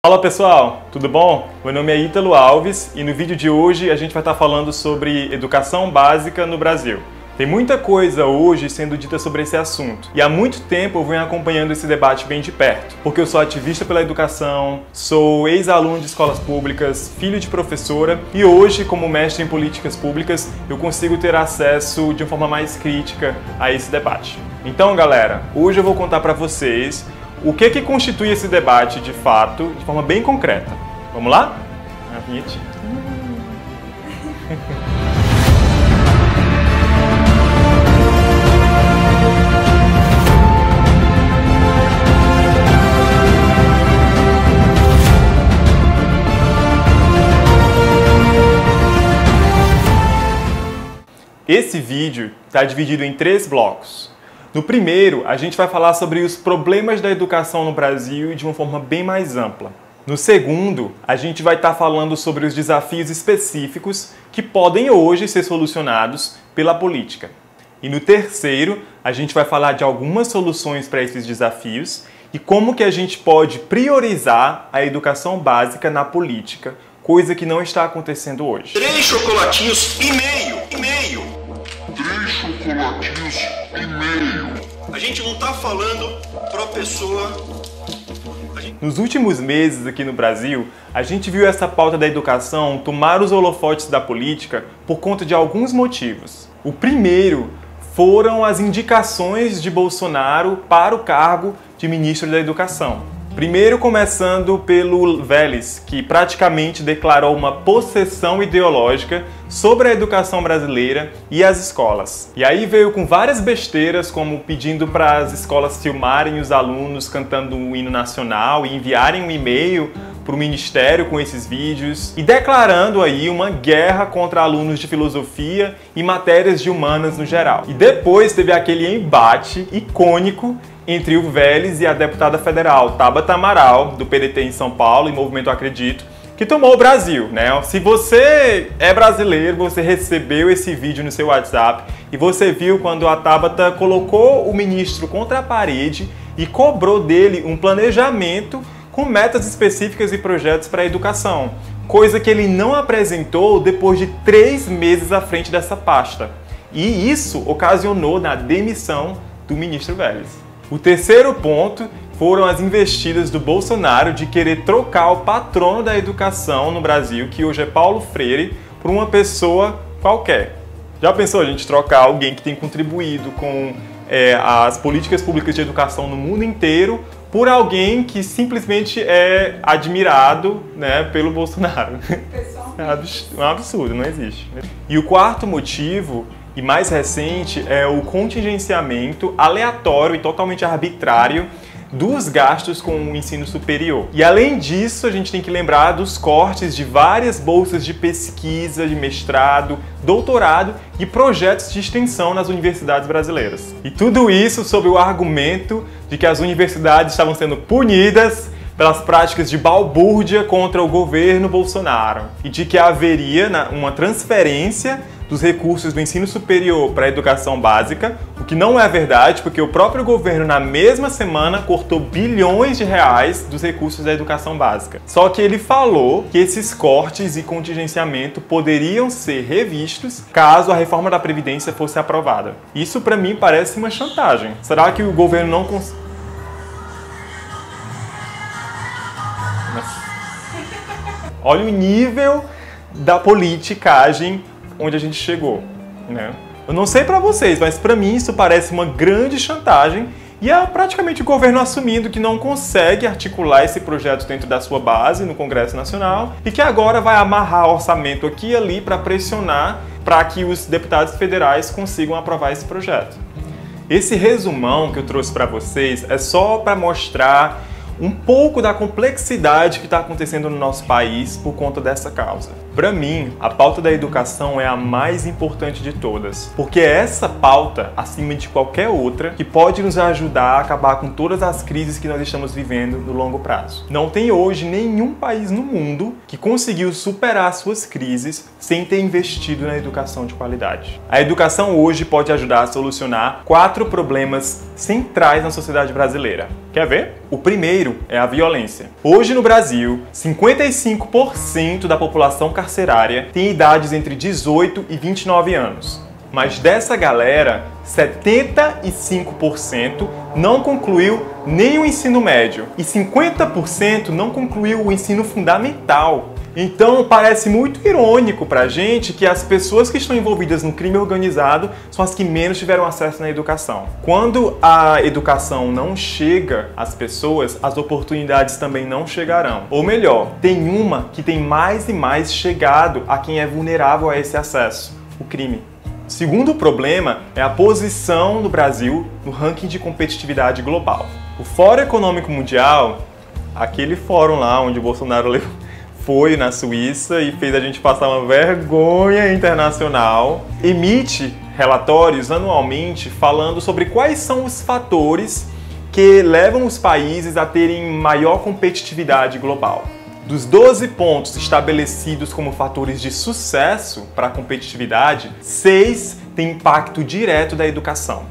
Fala pessoal, tudo bom? Meu nome é Ítalo Alves e no vídeo de hoje a gente vai estar falando sobre educação básica no Brasil. Tem muita coisa hoje sendo dita sobre esse assunto e há muito tempo eu venho acompanhando esse debate bem de perto, porque eu sou ativista pela educação, sou ex-aluno de escolas públicas, filho de professora e hoje, como mestre em políticas públicas, eu consigo ter acesso de uma forma mais crítica a esse debate. Então galera, hoje eu vou contar para vocês o que constitui esse debate de fato, de forma bem concreta. Vamos lá? A vinheta. Esse vídeo está dividido em 3 blocos. No primeiro, a gente vai falar sobre os problemas da educação no Brasil de uma forma bem mais ampla. No segundo, a gente vai estar falando sobre os desafios específicos que podem hoje ser solucionados pela política. E no terceiro, a gente vai falar de algumas soluções para esses desafios e como que a gente pode priorizar a educação básica na política, coisa que não está acontecendo hoje. 3 chocolatinhos e meio. 3 chocolatinhos e meio. A gente não tá falando pra pessoa... Nos últimos meses aqui no Brasil, a gente viu essa pauta da educação tomar os holofotes da política por conta de alguns motivos. O primeiro foram as indicações de Bolsonaro para o cargo de ministro da Educação. Primeiro começando pelo Vélez, que praticamente declarou uma possessão ideológica sobre a educação brasileira e as escolas. E aí veio com várias besteiras, como pedindo para as escolas filmarem os alunos cantando o hino nacional e enviarem um e-mail para o Ministério com esses vídeos e declarando aí uma guerra contra alunos de filosofia e matérias de humanas no geral. E depois teve aquele embate icônico entre o Vélez e a deputada federal Tabata Amaral, do PDT em São Paulo e Movimento Acredito, que tomou o Brasil, né? Se você é brasileiro, você recebeu esse vídeo no seu WhatsApp e você viu quando a Tabata colocou o ministro contra a parede e cobrou dele um planejamento com metas específicas e projetos para a educação, coisa que ele não apresentou depois de 3 meses à frente dessa pasta. E isso ocasionou na demissão do ministro Vélez. O terceiro ponto foram as investidas do Bolsonaro de querer trocar o patrono da educação no Brasil, que hoje é Paulo Freire, por uma pessoa qualquer. Já pensou a gente trocar alguém que tem contribuído com as políticas públicas de educação no mundo inteiro por alguém que simplesmente é admirado, né, pelo Bolsonaro? É um absurdo, não existe. E o quarto motivo e mais recente é o contingenciamento aleatório e totalmente arbitrário dos gastos com o ensino superior. E além disso, a gente tem que lembrar dos cortes de várias bolsas de pesquisa, de mestrado, doutorado e projetos de extensão nas universidades brasileiras. E tudo isso sob o argumento de que as universidades estavam sendo punidas pelas práticas de balbúrdia contra o governo Bolsonaro e de que haveria uma transferência dos recursos do ensino superior para a educação básica, o que não é verdade, porque o próprio governo na mesma semana cortou bilhões de reais dos recursos da educação básica. Só que ele falou que esses cortes e contingenciamento poderiam ser revistos caso a reforma da Previdência fosse aprovada. Isso para mim parece uma chantagem. Será que o governo não consegue... Olha o nível da politicagem onde a gente chegou, né? Eu não sei pra vocês, mas pra mim isso parece uma grande chantagem e é praticamente o governo assumindo que não consegue articular esse projeto dentro da sua base no Congresso Nacional e que agora vai amarrar orçamento aqui e ali para pressionar para que os deputados federais consigam aprovar esse projeto. Esse resumão que eu trouxe para vocês é só para mostrar um pouco da complexidade que está acontecendo no nosso país por conta dessa causa. Para mim, a pauta da educação é a mais importante de todas, porque é essa pauta, acima de qualquer outra, que pode nos ajudar a acabar com todas as crises que nós estamos vivendo no longo prazo. Não tem hoje nenhum país no mundo que conseguiu superar suas crises sem ter investido na educação de qualidade. A educação hoje pode ajudar a solucionar 4 problemas centrais na sociedade brasileira. Quer ver? O primeiro é a violência. Hoje no Brasil, 55% da população carcerária tem idades entre 18 e 29 anos. Mas dessa galera, 75% não concluiu nem o ensino médio e 50% não concluiu o ensino fundamental. Então parece muito irônico pra gente que as pessoas que estão envolvidas no crime organizado são as que menos tiveram acesso na educação. Quando a educação não chega às pessoas, as oportunidades também não chegarão. Ou melhor, tem uma que tem mais e mais chegado a quem é vulnerável a esse acesso: o crime. O segundo problema é a posição do Brasil no ranking de competitividade global. O Fórum Econômico Mundial, aquele fórum lá onde o Bolsonaro foi na Suíça e fez a gente passar uma vergonha internacional, emite relatórios anualmente falando sobre quais são os fatores que levam os países a terem maior competitividade global. Dos 12 pontos estabelecidos como fatores de sucesso para a competitividade, 6 têm impacto direto da educação,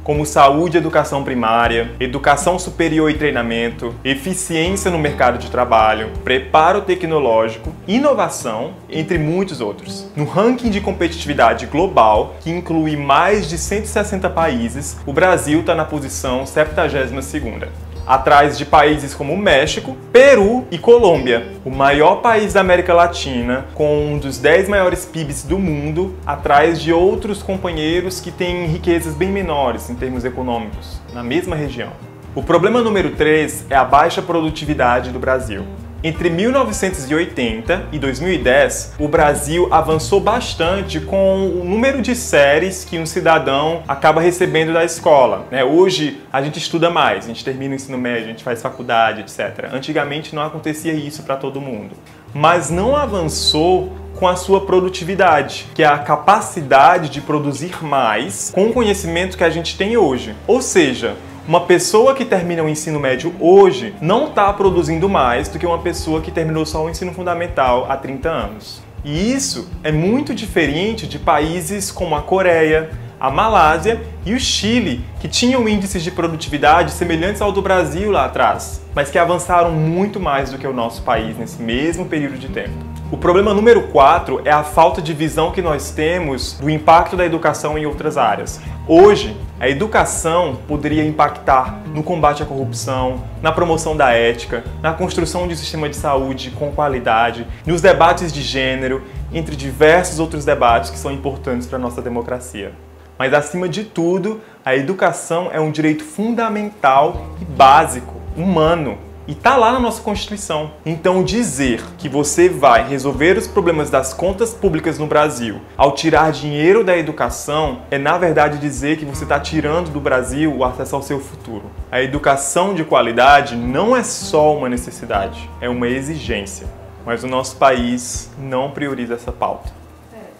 como saúde e educação primária, educação superior e treinamento, eficiência no mercado de trabalho, preparo tecnológico, inovação, entre muitos outros. No ranking de competitividade global, que inclui mais de 160 países, o Brasil está na posição 72ª. Atrás de países como México, Peru e Colômbia, o maior país da América Latina, com um dos 10 maiores PIBs do mundo, atrás de outros companheiros que têm riquezas bem menores em termos econômicos, na mesma região. O problema número 3 é a baixa produtividade do Brasil. Entre 1980 e 2010, o Brasil avançou bastante com o número de séries que um cidadão acaba recebendo da escola. Hoje a gente estuda mais, a gente termina o ensino médio, a gente faz faculdade, etc. Antigamente não acontecia isso para todo mundo. Mas não avançou com a sua produtividade, que é a capacidade de produzir mais com o conhecimento que a gente tem hoje. Ou seja, uma pessoa que termina o ensino médio hoje não está produzindo mais do que uma pessoa que terminou só o ensino fundamental há 30 anos. E isso é muito diferente de países como a Coreia, a Malásia e o Chile, que tinham índices de produtividade semelhantes ao do Brasil lá atrás, mas que avançaram muito mais do que o nosso país nesse mesmo período de tempo. O problema número 4 é a falta de visão que nós temos do impacto da educação em outras áreas. Hoje, a educação poderia impactar no combate à corrupção, na promoção da ética, na construção de um sistema de saúde com qualidade, nos debates de gênero, entre diversos outros debates que são importantes para a nossa democracia. Mas, acima de tudo, a educação é um direito fundamental e básico, humano. E está lá na nossa Constituição. Então dizer que você vai resolver os problemas das contas públicas no Brasil ao tirar dinheiro da educação é, na verdade, dizer que você está tirando do Brasil o acesso ao seu futuro. A educação de qualidade não é só uma necessidade, é uma exigência. Mas o nosso país não prioriza essa pauta.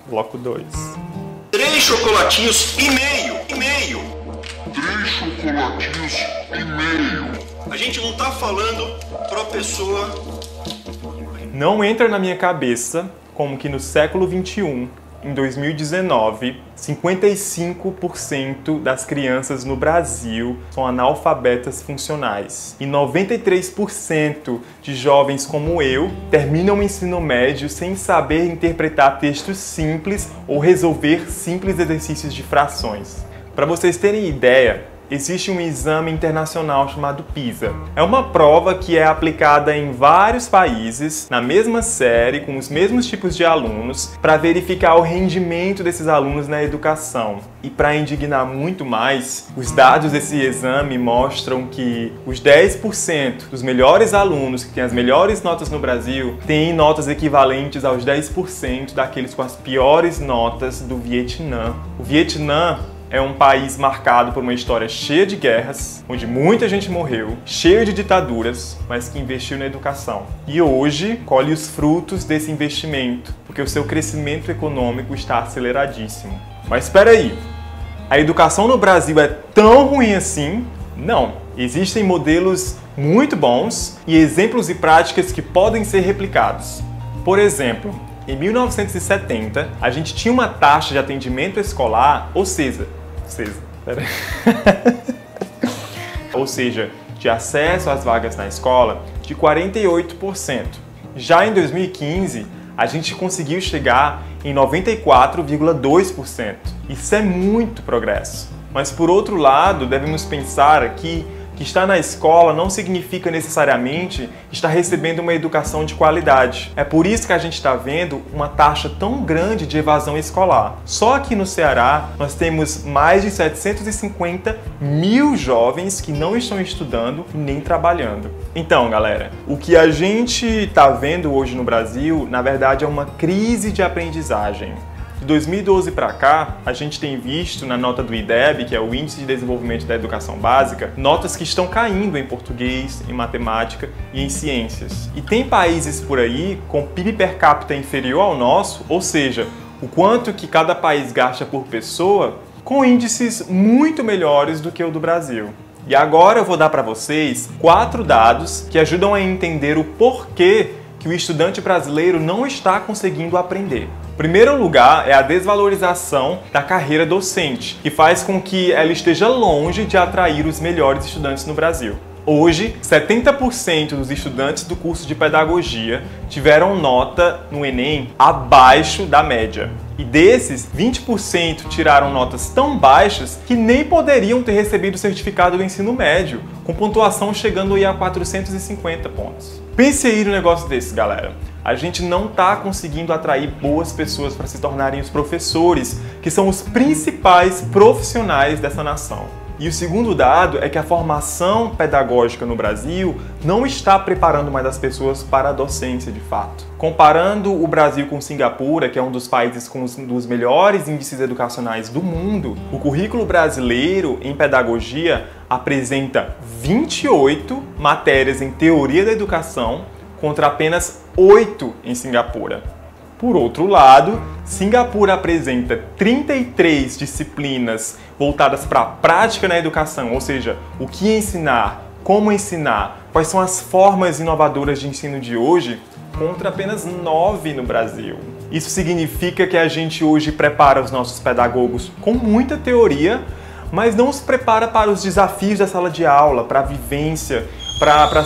Bloco 2. 3 chocolatinhos e meio. 3 chocolatinhos e meio. A gente não tá falando pra pessoa... Não entra na minha cabeça como que no século XXI, em 2019, 55% das crianças no Brasil são analfabetas funcionais. E 93% de jovens como eu terminam o ensino médio sem saber interpretar textos simples ou resolver simples exercícios de frações. Para vocês terem ideia, existe um exame internacional chamado PISA. É uma prova que é aplicada em vários países, na mesma série, com os mesmos tipos de alunos, para verificar o rendimento desses alunos na educação. E para indignar muito mais, os dados desse exame mostram que os 10% dos melhores alunos que têm as melhores notas no Brasil têm notas equivalentes aos 10% daqueles com as piores notas do Vietnã. O Vietnã é um país marcado por uma história cheia de guerras, onde muita gente morreu, cheio de ditaduras, mas que investiu na educação. E hoje colhe os frutos desse investimento, porque o seu crescimento econômico está aceleradíssimo. Mas espera aí, a educação no Brasil é tão ruim assim? Não. Existem modelos muito bons e exemplos e práticas que podem ser replicados. Por exemplo, em 1970, a gente tinha uma taxa de atendimento escolar, ou seja, de acesso às vagas na escola, de 48%. Já em 2015, a gente conseguiu chegar em 94,2%. Isso é muito progresso. Mas, por outro lado, devemos pensar que estar na escola não significa necessariamente estar recebendo uma educação de qualidade. É por isso que a gente está vendo uma taxa tão grande de evasão escolar. Só aqui no Ceará, nós temos mais de 750 mil jovens que não estão estudando nem trabalhando. Então, galera, o que a gente está vendo hoje no Brasil, na verdade, é uma crise de aprendizagem. De 2012 para cá, a gente tem visto na nota do IDEB, que é o Índice de Desenvolvimento da Educação Básica, notas que estão caindo em português, em matemática e em ciências. E tem países por aí com PIB per capita inferior ao nosso, ou seja, o quanto que cada país gasta por pessoa, com índices muito melhores do que o do Brasil. E agora eu vou dar para vocês 4 dados que ajudam a entender o porquê que o estudante brasileiro não está conseguindo aprender. O primeiro lugar é a desvalorização da carreira docente, que faz com que ela esteja longe de atrair os melhores estudantes no Brasil. Hoje, 70% dos estudantes do curso de pedagogia tiveram nota no Enem abaixo da média. E desses, 20% tiraram notas tão baixas que nem poderiam ter recebido o certificado do ensino médio, com pontuação chegando aí a 450 pontos. Pense aí no negócio desse, galera. A gente não está conseguindo atrair boas pessoas para se tornarem os professores, que são os principais profissionais dessa nação. E o segundo dado é que a formação pedagógica no Brasil não está preparando mais as pessoas para a docência de fato. Comparando o Brasil com Singapura, que é um dos países com um dos melhores índices educacionais do mundo, o currículo brasileiro em pedagogia apresenta 28 matérias em teoria da educação contra apenas 8 em Singapura. Por outro lado, Singapura apresenta 33 disciplinas voltadas para a prática na educação, ou seja, o que ensinar, como ensinar, quais são as formas inovadoras de ensino de hoje, contra apenas 9 no Brasil. Isso significa que a gente hoje prepara os nossos pedagogos com muita teoria, mas não os prepara para os desafios da sala de aula, para a vivência, para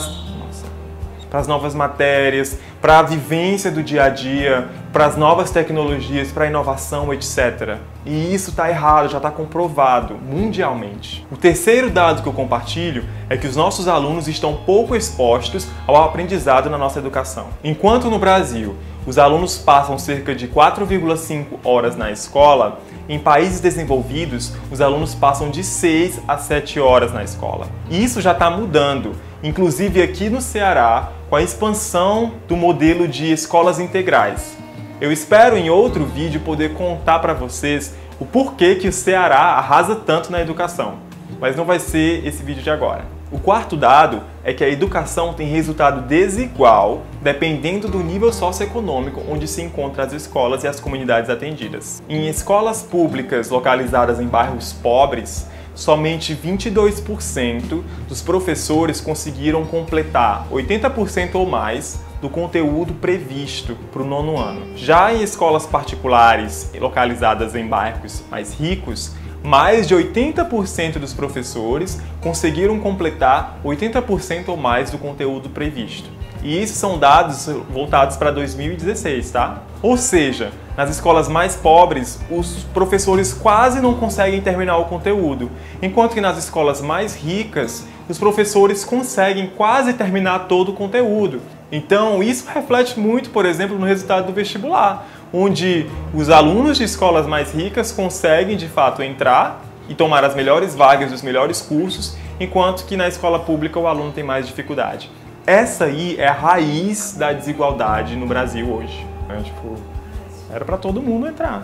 as novas matérias, para a vivência do dia a dia, para as novas tecnologias, para a inovação, etc. E isso está errado, já está comprovado mundialmente. O terceiro dado que eu compartilho é que os nossos alunos estão pouco expostos ao aprendizado na nossa educação. Enquanto no Brasil os alunos passam cerca de 4,5 horas na escola, em países desenvolvidos os alunos passam de 6 a 7 horas na escola. E isso já está mudando. Inclusive aqui no Ceará, com a expansão do modelo de escolas integrais. Eu espero em outro vídeo poder contar para vocês o porquê que o Ceará arrasa tanto na educação, mas não vai ser esse vídeo de agora. O quarto dado é que a educação tem resultado desigual dependendo do nível socioeconômico onde se encontram as escolas e as comunidades atendidas. Em escolas públicas localizadas em bairros pobres, somente 22% dos professores conseguiram completar 80% ou mais do conteúdo previsto para o 9º ano. Já em escolas particulares localizadas em bairros mais ricos, mais de 80% dos professores conseguiram completar 80% ou mais do conteúdo previsto. E isso são dados voltados para 2016, tá? Ou seja, nas escolas mais pobres, os professores quase não conseguem terminar o conteúdo, enquanto que nas escolas mais ricas, os professores conseguem quase terminar todo o conteúdo. Então, isso reflete muito, por exemplo, no resultado do vestibular, onde os alunos de escolas mais ricas conseguem, de fato, entrar e tomar as melhores vagas dos melhores cursos, enquanto que na escola pública o aluno tem mais dificuldade. Essa aí é a raiz da desigualdade no Brasil hoje. Era para todo mundo entrar.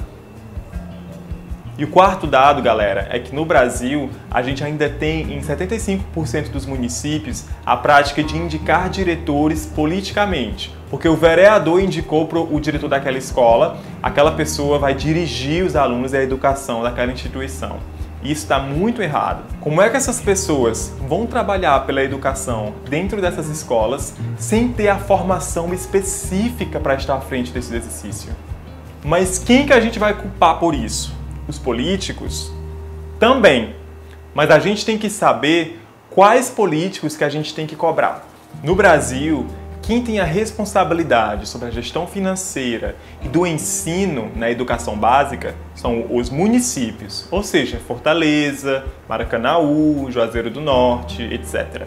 E o quarto dado, galera, é que no Brasil a gente ainda tem em 75% dos municípios a prática de indicar diretores politicamente. Porque o vereador indicou o diretor daquela escola, aquela pessoa vai dirigir os alunos e a educação daquela instituição. Isso está muito errado. Como é que essas pessoas vão trabalhar pela educação dentro dessas escolas sem ter a formação específica para estar à frente desse exercício? Mas quem que a gente vai culpar por isso? Os políticos? Também. Mas a gente tem que saber quais políticos que a gente tem que cobrar. No Brasil, quem tem a responsabilidade sobre a gestão financeira e do ensino na educação básica são os municípios, ou seja, Fortaleza, Maracanaú, Juazeiro do Norte, etc.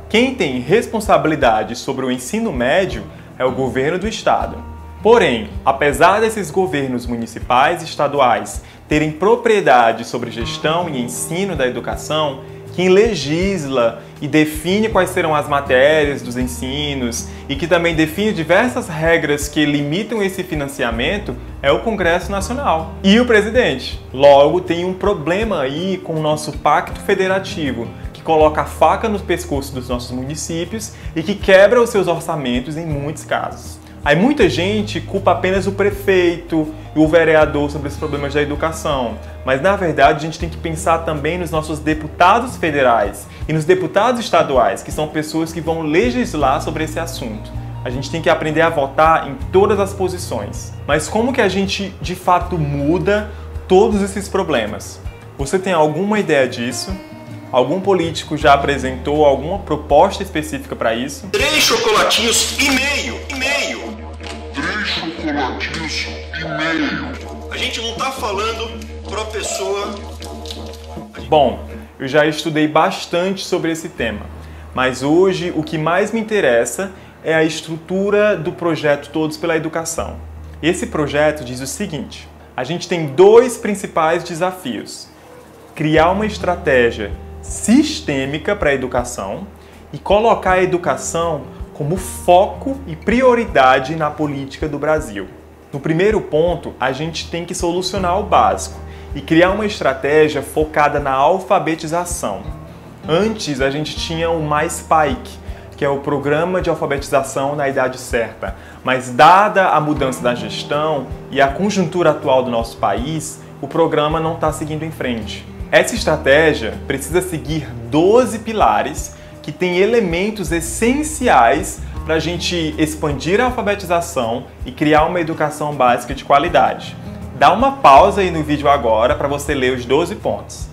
Quem tem responsabilidade sobre o ensino médio é o governo do estado. Porém, apesar desses governos municipais e estaduais terem propriedade sobre gestão e ensino da educação, quem legisla e define quais serão as matérias dos ensinos e que também define diversas regras que limitam esse financiamento é o Congresso Nacional e o presidente. Logo, tem um problema aí com o nosso pacto federativo, que coloca a faca no pescoço dos nossos municípios e que quebra os seus orçamentos em muitos casos. Aí muita gente culpa apenas o prefeito e o vereador sobre os problemas da educação, mas na verdade a gente tem que pensar também nos nossos deputados federais e nos deputados estaduais, que são pessoas que vão legislar sobre esse assunto. A gente tem que aprender a votar em todas as posições. Mas como que a gente de fato muda todos esses problemas? Você tem alguma ideia disso? Algum político já apresentou alguma proposta específica para isso? 3 chocolatinhos e meio. 3 chocolatinhos e meio. A gente não tá falando pra pessoa... Bom, eu já estudei bastante sobre esse tema, mas hoje o que mais me interessa é a estrutura do projeto Todos pela Educação. Esse projeto diz o seguinte: a gente tem 2 principais desafios: criar uma estratégia sistêmica para a educação e colocar a educação como foco e prioridade na política do Brasil. No primeiro ponto, a gente tem que solucionar o básico e criar uma estratégia focada na alfabetização. Antes, a gente tinha o Mais PAIC, que é o Programa de Alfabetização na Idade Certa, mas dada a mudança da gestão e a conjuntura atual do nosso país, o programa não está seguindo em frente. Essa estratégia precisa seguir 12 pilares que têm elementos essenciais para a gente expandir a alfabetização e criar uma educação básica de qualidade. Dá uma pausa aí no vídeo agora para você ler os 12 pontos.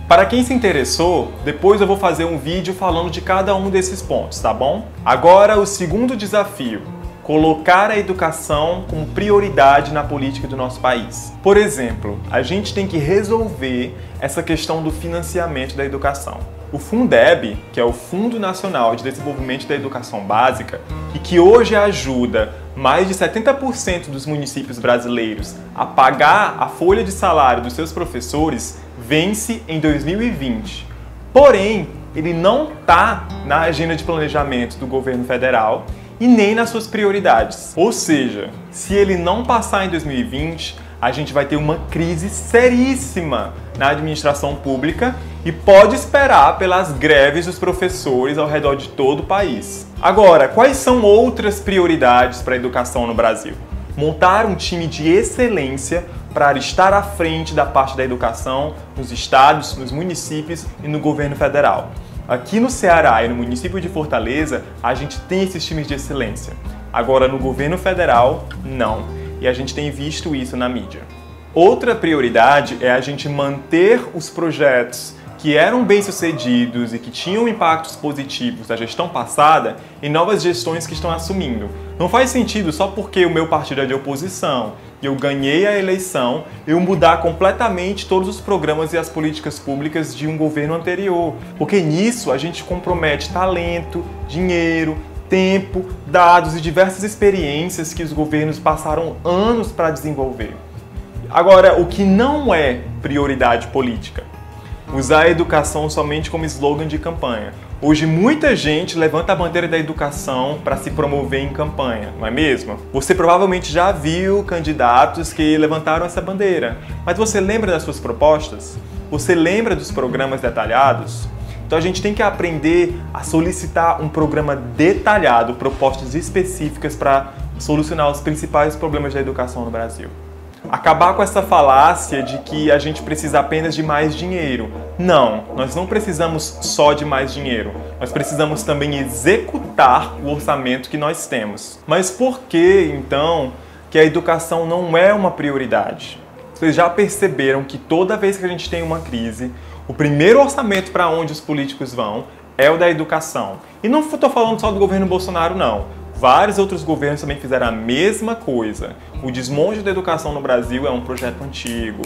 Para quem se interessou, depois eu vou fazer um vídeo falando de cada um desses pontos, tá bom? Agora, o segundo desafio: colocar a educação como prioridade na política do nosso país. Por exemplo, a gente tem que resolver essa questão do financiamento da educação. O Fundeb, que é o Fundo Nacional de Desenvolvimento da Educação Básica, e que hoje ajuda mais de 70% dos municípios brasileiros a pagar a folha de salário dos seus professores, vence em 2020. Porém, ele não está na agenda de planejamento do governo federal e nem nas suas prioridades. Ou seja, se ele não passar em 2020, a gente vai ter uma crise seríssima na administração pública e pode esperar pelas greves dos professores ao redor de todo o país. Agora, quais são outras prioridades para a educação no Brasil? Montar um time de excelência para estar à frente da parte da educação nos estados, nos municípios e no governo federal. Aqui no Ceará e no município de Fortaleza, a gente tem esses times de excelência. Agora, no governo federal, não. E a gente tem visto isso na mídia. Outra prioridade é a gente manter os projetos que eram bem-sucedidos e que tinham impactos positivos da gestão passada em novas gestões que estão assumindo. Não faz sentido só porque o meu partido é de oposição e eu ganhei a eleição, eu mudar completamente todos os programas e as políticas públicas de um governo anterior. Porque nisso a gente compromete talento, dinheiro, tempo, dados e diversas experiências que os governos passaram anos para desenvolver. Agora, o que não é prioridade política? usar a educação somente como slogan de campanha. Hoje muita gente levanta a bandeira da educação para se promover em campanha, não é mesmo? Você provavelmente já viu candidatos que levantaram essa bandeira, mas você lembra das suas propostas? Você lembra dos programas detalhados? Então a gente tem que aprender a solicitar um programa detalhado, propostas específicas para solucionar os principais problemas da educação no Brasil. Acabar com essa falácia de que a gente precisa apenas de mais dinheiro. Não, nós não precisamos só de mais dinheiro. Nós precisamos também executar o orçamento que nós temos. Mas por que, então, que a educação não é uma prioridade? Vocês já perceberam que toda vez que a gente tem uma crise, o primeiro orçamento para onde os políticos vão é o da educação. E não estou falando só do governo Bolsonaro, não. Vários outros governos também fizeram a mesma coisa. O desmonte da educação no Brasil é um projeto antigo.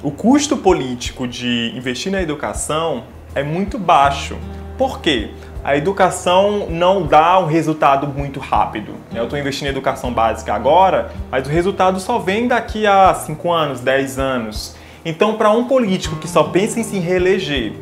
O custo político de investir na educação é muito baixo. Por quê? A educação não dá um resultado muito rápido. Eu estou investindo em educação básica agora, mas o resultado só vem daqui a 5 anos, 10 anos. Então, para um político que só pensa em se reeleger,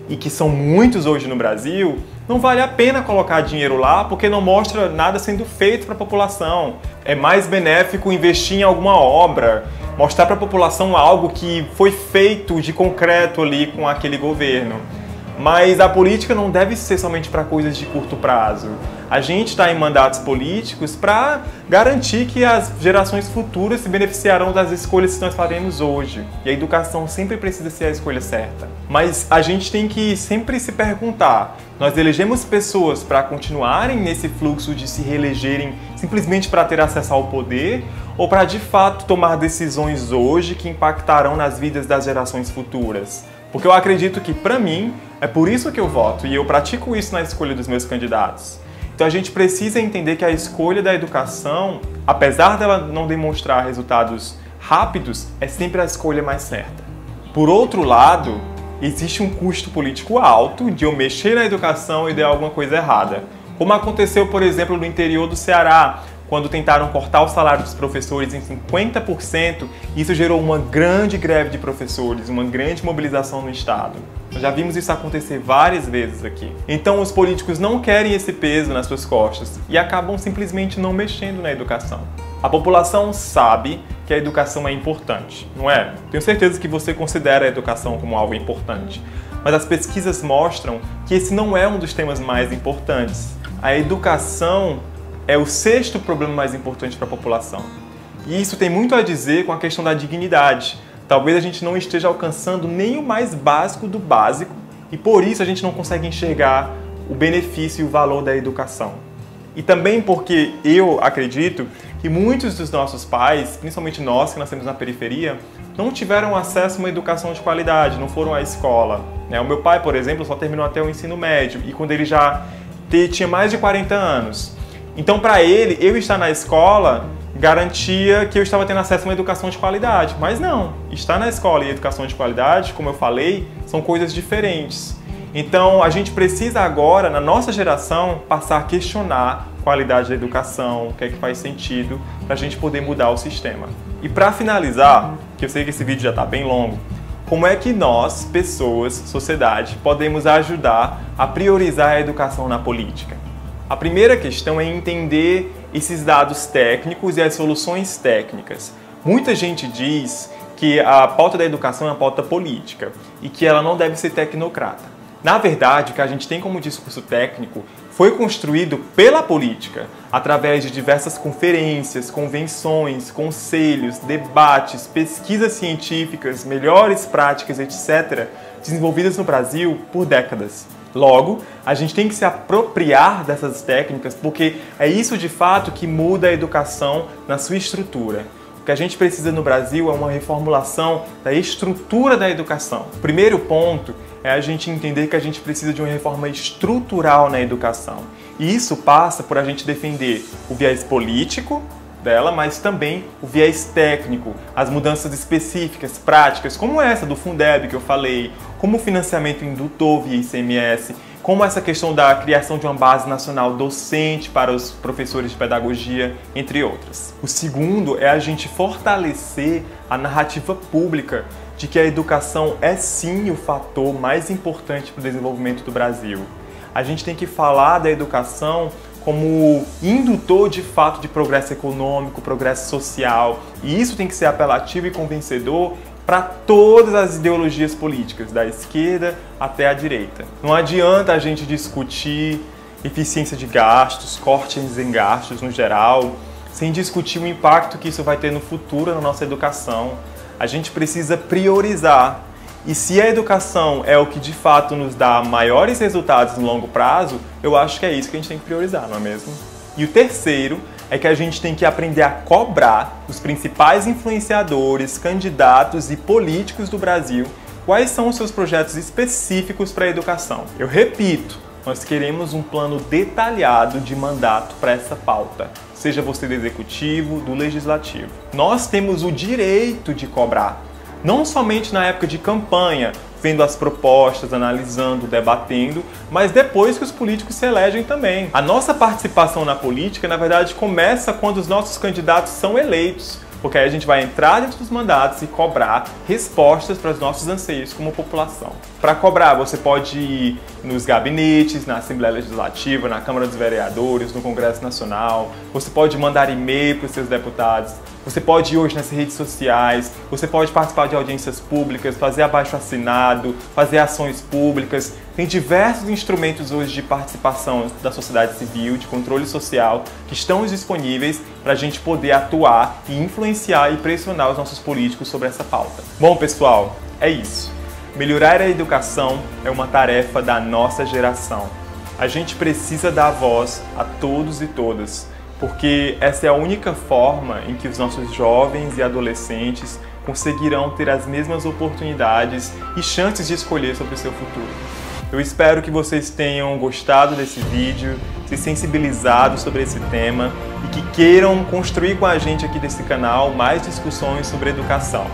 e que são muitos hoje no Brasil, não vale a pena colocar dinheiro lá porque não mostra nada sendo feito para a população. É mais benéfico investir em alguma obra, mostrar para a população algo que foi feito de concreto ali com aquele governo. Mas a política não deve ser somente para coisas de curto prazo. A gente está em mandatos políticos para garantir que as gerações futuras se beneficiarão das escolhas que nós faremos hoje. E a educação sempre precisa ser a escolha certa. Mas a gente tem que sempre se perguntar, nós elegemos pessoas para continuarem nesse fluxo de se reelegerem simplesmente para ter acesso ao poder ou para de fato tomar decisões hoje que impactarão nas vidas das gerações futuras? Porque eu acredito que, para mim, é por isso que eu voto e eu pratico isso na escolha dos meus candidatos. Então a gente precisa entender que a escolha da educação, apesar dela não demonstrar resultados rápidos, é sempre a escolha mais certa. Por outro lado, existe um custo político alto de eu mexer na educação e der alguma coisa errada. Como aconteceu, por exemplo, no interior do Ceará, quando tentaram cortar o salário dos professores em 50%, isso gerou uma grande greve de professores, uma grande mobilização no Estado. Nós já vimos isso acontecer várias vezes aqui. Então os políticos não querem esse peso nas suas costas e acabam simplesmente não mexendo na educação. A população sabe que a educação é importante, não é? Tenho certeza que você considera a educação como algo importante, mas as pesquisas mostram que esse não é um dos temas mais importantes. A educação é o 6º problema mais importante para a população. E isso tem muito a dizer com a questão da dignidade. Talvez a gente não esteja alcançando nem o mais básico do básico e por isso a gente não consegue enxergar o benefício e o valor da educação. E também porque eu acredito que muitos dos nossos pais, principalmente nós que nascemos na periferia, não tiveram acesso a uma educação de qualidade, não foram à escola. O meu pai, por exemplo, só terminou até o ensino médio e quando ele já tinha mais de 40 anos. Então, para ele, eu estar na escola garantia que eu estava tendo acesso a uma educação de qualidade. Mas não, estar na escola e educação de qualidade, como eu falei, são coisas diferentes. Então, a gente precisa agora, na nossa geração, passar a questionar a qualidade da educação, o que é que faz sentido, para a gente poder mudar o sistema. E para finalizar, que eu sei que esse vídeo já está bem longo, como é que nós, pessoas, sociedade, podemos ajudar a priorizar a educação na política? A primeira questão é entender esses dados técnicos e as soluções técnicas. Muita gente diz que a pauta da educação é uma pauta política e que ela não deve ser tecnocrata. Na verdade, o que a gente tem como discurso técnico foi construído pela política, através de diversas conferências, convenções, conselhos, debates, pesquisas científicas, melhores práticas, etc., desenvolvidas no Brasil por décadas. Logo, a gente tem que se apropriar dessas técnicas porque é isso de fato que muda a educação na sua estrutura. O que a gente precisa no Brasil é uma reformulação da estrutura da educação. O primeiro ponto é a gente entender que a gente precisa de uma reforma estrutural na educação. E isso passa por a gente defender o viés político dela, mas também o viés técnico, as mudanças específicas, práticas, como essa do Fundeb que eu falei, como o financiamento indutor via ICMS, como essa questão da criação de uma base nacional docente para os professores de pedagogia, entre outras. O segundo é a gente fortalecer a narrativa pública de que a educação é sim o fator mais importante para o desenvolvimento do Brasil. A gente tem que falar da educação como indutor de fato de progresso econômico, progresso social, e isso tem que ser apelativo e convencedor para todas as ideologias políticas, da esquerda até a direita. Não adianta a gente discutir eficiência de gastos, cortes em gastos no geral, sem discutir o impacto que isso vai ter no futuro na nossa educação. A gente precisa priorizar. E se a educação é o que de fato nos dá maiores resultados no longo prazo, eu acho que é isso que a gente tem que priorizar, não é mesmo? E o terceiro é que a gente tem que aprender a cobrar os principais influenciadores, candidatos e políticos do Brasil quais são os seus projetos específicos para a educação. Eu repito, nós queremos um plano detalhado de mandato para essa pauta, seja você do executivo, do legislativo. Nós temos o direito de cobrar, não somente na época de campanha, vendo as propostas, analisando, debatendo, mas depois que os políticos se elegem também. A nossa participação na política, na verdade, começa quando os nossos candidatos são eleitos, porque aí a gente vai entrar dentro dos mandatos e cobrar respostas para os nossos anseios como população. Para cobrar, você pode ir nos gabinetes, na Assembleia Legislativa, na Câmara dos Vereadores, no Congresso Nacional, você pode mandar e-mail para os seus deputados, você pode ir hoje nas redes sociais, você pode participar de audiências públicas, fazer abaixo-assinado, fazer ações públicas. Tem diversos instrumentos hoje de participação da sociedade civil, de controle social, que estão disponíveis para a gente poder atuar e influenciar e pressionar os nossos políticos sobre essa pauta. Bom, pessoal, é isso. Melhorar a educação é uma tarefa da nossa geração. A gente precisa dar voz a todos e todas, porque essa é a única forma em que os nossos jovens e adolescentes conseguirão ter as mesmas oportunidades e chances de escolher sobre o seu futuro. Eu espero que vocês tenham gostado desse vídeo, se sensibilizado sobre esse tema e que queiram construir com a gente aqui desse canal mais discussões sobre educação.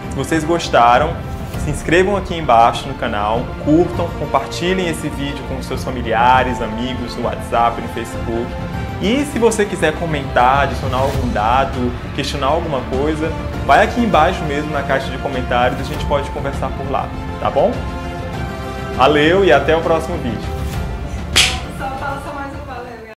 Se vocês gostaram, se inscrevam aqui embaixo no canal, curtam, compartilhem esse vídeo com seus familiares, amigos, no WhatsApp, no Facebook. E se você quiser comentar, adicionar algum dado, questionar alguma coisa, vai aqui embaixo mesmo na caixa de comentários e a gente pode conversar por lá, tá bom? Valeu e até o próximo vídeo.